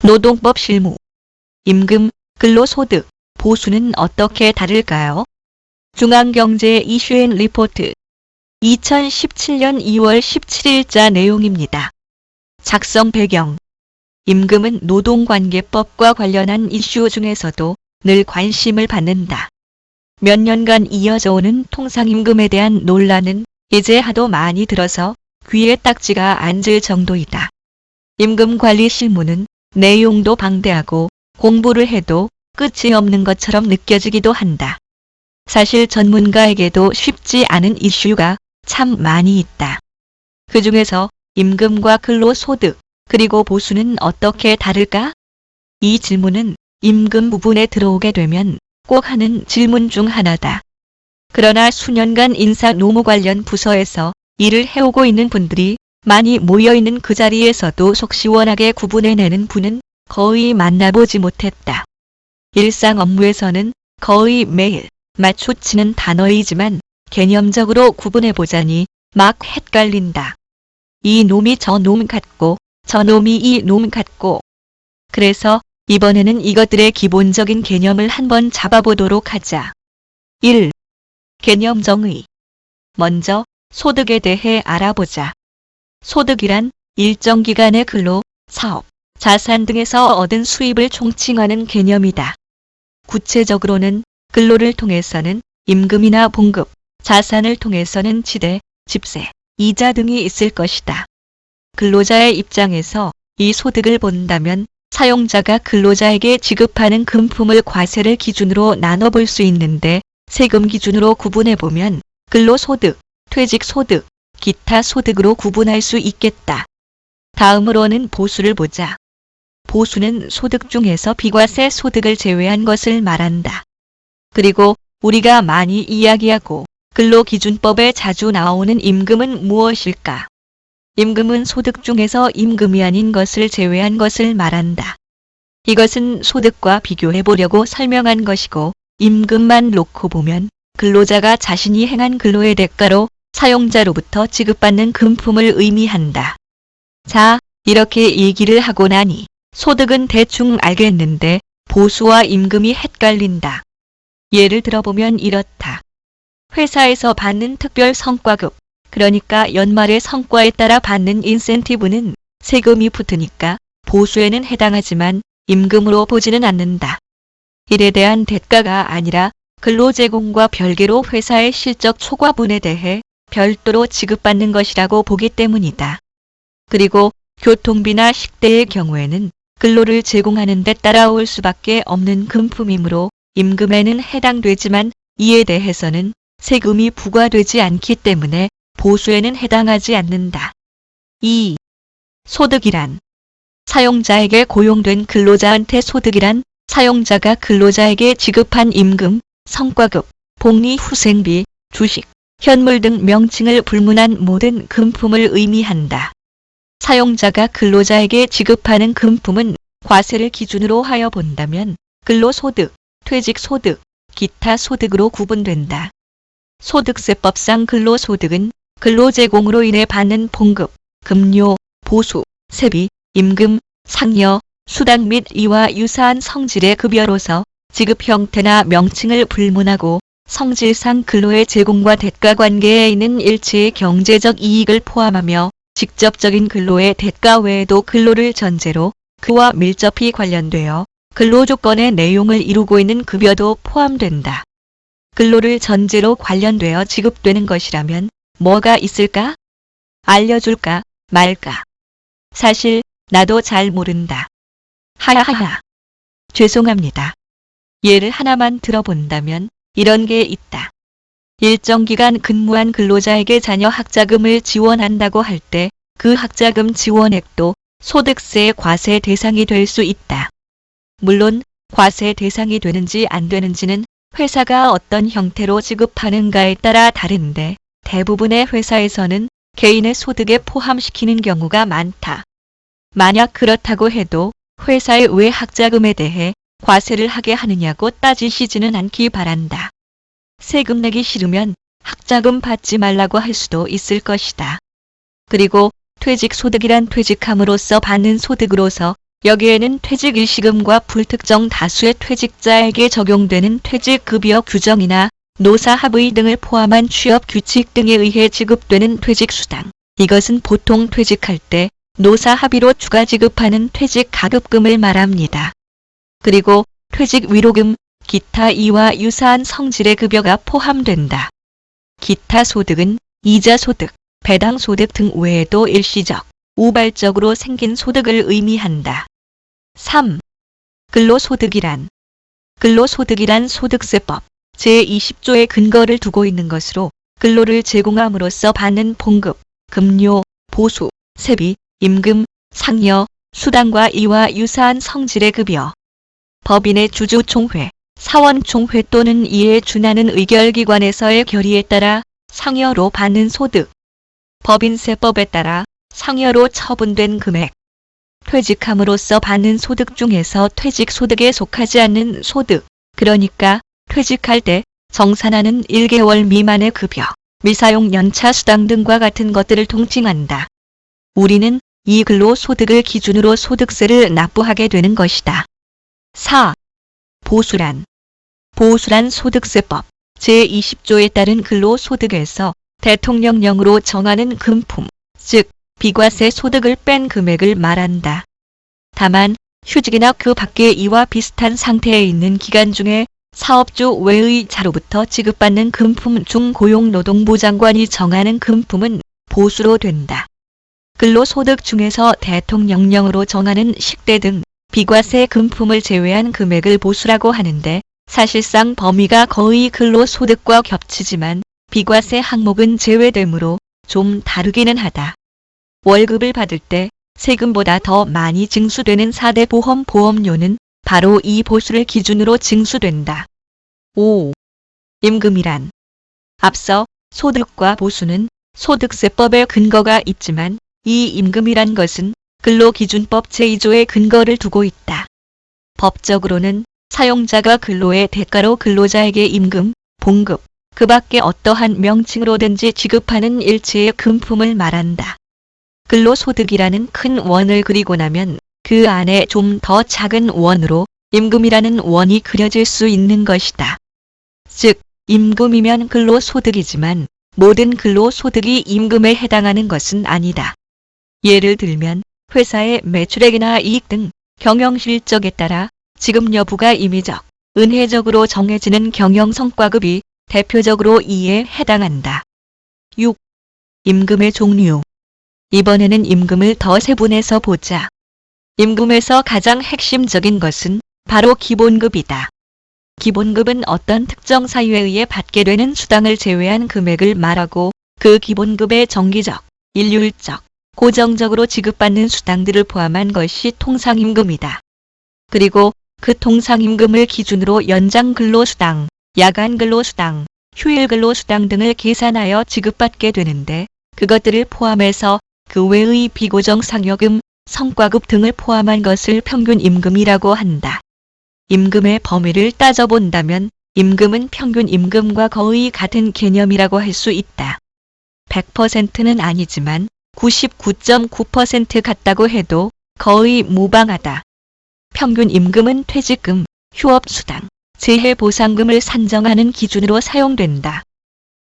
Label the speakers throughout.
Speaker 1: 노동법 실무, 임금, 근로소득, 보수는 어떻게 다를까요? 중앙경제 이슈앤리포트 2017년 2월 17일자 내용입니다. 작성 배경: 임금은 노동관계법과 관련한 이슈 중에서도 늘 관심을 받는다. 몇 년간 이어져 오는 통상임금에 대한 논란은 이제 하도 많이 들어서 귀에 딱지가 앉을 정도이다. 임금관리 실무는 내용도 방대하고 공부를 해도 끝이 없는 것처럼 느껴지기도 한다. 사실 전문가에게도 쉽지 않은 이슈가 참 많이 있다. 그 중에서 임금과 근로소득, 그리고 보수는 어떻게 다를까? 이 질문은 임금 부분에 들어오게 되면 꼭 하는 질문 중 하나다. 그러나 수년간 인사 노무 관련 부서에서 일을 해오고 있는 분들이 많이 모여있는 그 자리에서도 속 시원하게 구분해내는 분은 거의 만나보지 못했다. 일상 업무에서는 거의 매일 맞춰치는 단어이지만 개념적으로 구분해보자니 막 헷갈린다. 이 놈이 저 놈 같고 저 놈이 이 놈 같고. 그래서 이번에는 이것들의 기본적인 개념을 한번 잡아보도록 하자. 1. 개념 정의. 먼저 소득에 대해 알아보자. 소득이란 일정 기간의 근로, 사업, 자산 등에서 얻은 수입을 총칭하는 개념이다. 구체적으로는 근로를 통해서는 임금이나 봉급, 자산을 통해서는 지대, 집세, 이자 등이 있을 것이다. 근로자의 입장에서 이 소득을 본다면 사용자가 근로자에게 지급하는 금품을 과세를 기준으로 나눠볼 수 있는데 세금 기준으로 구분해보면 근로소득, 퇴직소득, 기타 소득으로 구분할 수 있겠다. 다음으로는 보수를 보자. 보수는 소득 중에서 비과세 소득을 제외한 것을 말한다. 그리고 우리가 많이 이야기하고 근로기준법에 자주 나오는 임금은 무엇일까? 임금은 소득 중에서 임금이 아닌 것을 제외한 것을 말한다. 이것은 소득과 비교해 보려고 설명한 것이고 임금만 놓고 보면 근로자가 자신이 행한 근로의 대가로 사용자로부터 지급받는 금품을 의미한다. 자, 이렇게 얘기를 하고 나니 소득은 대충 알겠는데 보수와 임금이 헷갈린다. 예를 들어보면 이렇다. 회사에서 받는 특별 성과급, 그러니까 연말의 성과에 따라 받는 인센티브는 세금이 붙으니까 보수에는 해당하지만 임금으로 보지는 않는다. 일에 대한 대가가 아니라 근로제공과 별개로 회사의 실적 초과분에 대해 별도로 지급받는 것이라고 보기 때문이다. 그리고 교통비나 식대의 경우에는 근로를 제공하는 데 따라올 수밖에 없는 금품이므로 임금에는 해당되지만 이에 대해서는 세금이 부과되지 않기 때문에 보수에는 해당하지 않는다. 2. 소득이란 사용자에게 고용된 근로자한테 소득이란 사용자가 근로자에게 지급한 임금, 성과급, 복리 후생비, 주식, 현물 등 명칭을 불문한 모든 금품을 의미한다. 사용자가 근로자에게 지급하는 금품은 과세를 기준으로 하여 본다면 근로소득, 퇴직소득, 기타 소득으로 구분된다. 소득세법상 근로소득은 근로제공으로 인해 받는 봉급, 급료, 보수, 세비, 임금, 상여, 수당 및 이와 유사한 성질의 급여로서 지급 형태나 명칭을 불문하고 성질상 근로의 제공과 대가 관계에 있는 일체의 경제적 이익을 포함하며 직접적인 근로의 대가 외에도 근로를 전제로 그와 밀접히 관련되어 근로조건의 내용을 이루고 있는 급여도 포함된다. 근로를 전제로 관련되어 지급되는 것이라면 뭐가 있을까? 알려줄까 말까? 사실 나도 잘 모른다. 하하하. 죄송합니다. 예를 하나만 들어본다면 이런 게 있다. 일정 기간 근무한 근로자에게 자녀 학자금을 지원한다고 할 때 그 학자금 지원액도 소득세 과세 대상이 될 수 있다. 물론 과세 대상이 되는지 안 되는지는 회사가 어떤 형태로 지급하는가에 따라 다른데 대부분의 회사에서는 개인의 소득에 포함시키는 경우가 많다. 만약 그렇다고 해도 회사의 왜 학자금에 대해 과세를 하게 하느냐고 따지시지는 않기 바란다. 세금 내기 싫으면 학자금 받지 말라고 할 수도 있을 것이다. 그리고 퇴직소득이란 퇴직함으로써 받는 소득으로서 여기에는 퇴직일시금과 불특정 다수의 퇴직자에게 적용되는 퇴직급여 규정이나 노사합의 등을 포함한 취업규칙 등에 의해 지급되는 퇴직수당, 이것은 보통 퇴직할 때 노사합의로 추가 지급하는 퇴직가급금을 말합니다. 그리고 퇴직위로금, 기타 이와 유사한 성질의 급여가 포함된다. 기타 소득은 이자소득, 배당소득 등 외에도 일시적, 우발적으로 생긴 소득을 의미한다. 3. 근로소득이란 소득세법 제20조의 근거를 두고 있는 것으로 근로를 제공함으로써 받는 봉급, 급료, 보수, 세비, 임금, 상여, 수당과 이와 유사한 성질의 급여. 법인의 주주총회, 사원총회 또는 이에 준하는 의결기관에서의 결의에 따라 상여로 받는 소득. 법인세법에 따라 상여로 처분된 금액. 퇴직함으로써 받는 소득 중에서 퇴직소득에 속하지 않는 소득, 그러니까 퇴직할 때 정산하는 1개월 미만의 급여, 미사용 연차수당 등과 같은 것들을 통칭한다. 우리는 이 근로소득을 기준으로 소득세를 납부하게 되는 것이다. 4. 보수란 소득세법 제20조에 따른 근로소득에서 대통령령으로 정하는 금품, 즉 비과세 소득을 뺀 금액을 말한다. 다만 휴직이나 그 밖의 이와 비슷한 상태에 있는 기간 중에 사업주 외의 자로부터 지급받는 금품 중 고용노동부 장관이 정하는 금품은 보수로 된다. 근로소득 중에서 대통령령으로 정하는 식대 등 비과세 금품을 제외한 금액을 보수라고 하는데, 사실상 범위가 거의 근로소득과 겹치지만 비과세 항목은 제외되므로 좀 다르기는 하다. 월급을 받을 때 세금보다 더 많이 징수되는 4대 보험료는 바로 이 보수를 기준으로 징수된다. 5. 임금이란 앞서 소득과 보수는 소득세법의 근거가 있지만 이 임금이란 것은 근로기준법 제2조의 근거를 두고 있다. 법적으로는 사용자가 근로의 대가로 근로자에게 임금, 봉급, 그 밖에 어떠한 명칭으로든지 지급하는 일체의 금품을 말한다. 근로소득이라는 큰 원을 그리고 나면 그 안에 좀 더 작은 원으로 임금이라는 원이 그려질 수 있는 것이다. 즉, 임금이면 근로소득이지만 모든 근로소득이 임금에 해당하는 것은 아니다. 예를 들면 회사의 매출액이나 이익 등 경영실적에 따라 지급 여부가 임의적, 은혜적으로 정해지는 경영성과급이 대표적으로 이에 해당한다. 6. 임금의 종류. 이번에는 임금을 더 세분해서 보자. 임금에서 가장 핵심적인 것은 바로 기본급이다. 기본급은 어떤 특정 사유에 의해 받게 되는 수당을 제외한 금액을 말하고, 그 기본급의 정기적, 일률적, 고정적으로 지급받는 수당들을 포함한 것이 통상임금이다. 그리고 그 통상임금을 기준으로 연장근로수당, 야간근로수당, 휴일근로수당 등을 계산하여 지급받게 되는데, 그것들을 포함해서 그 외의 비고정 상여금, 성과급 등을 포함한 것을 평균임금이라고 한다. 임금의 범위를 따져본다면 임금은 평균임금과 거의 같은 개념이라고 할 수 있다. 100%는 아니지만 99.9% 같다고 해도 거의 무방하다. 평균임금은 퇴직금, 휴업수당, 재해보상금을 산정하는 기준으로 사용된다.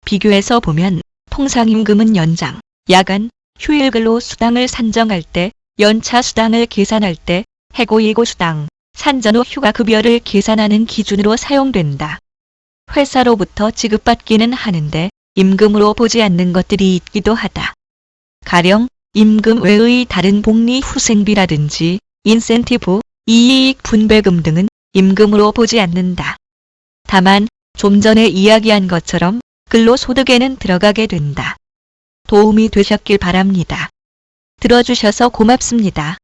Speaker 1: 비교해서 보면 통상임금은 연장, 야간, 휴일근로수당을 산정할 때, 연차수당을 계산할 때, 해고일고수당, 산전후 휴가급여를 계산하는 기준으로 사용된다. 회사로부터 지급받기는 하는데 임금으로 보지 않는 것들이 있기도 하다. 가령 임금 외의 다른 복리후생비라든지 인센티브, 이익 분배금 등은 임금으로 보지 않는다. 다만 좀 전에 이야기한 것처럼 근로소득에는 들어가게 된다. 도움이 되셨길 바랍니다. 들어주셔서 고맙습니다.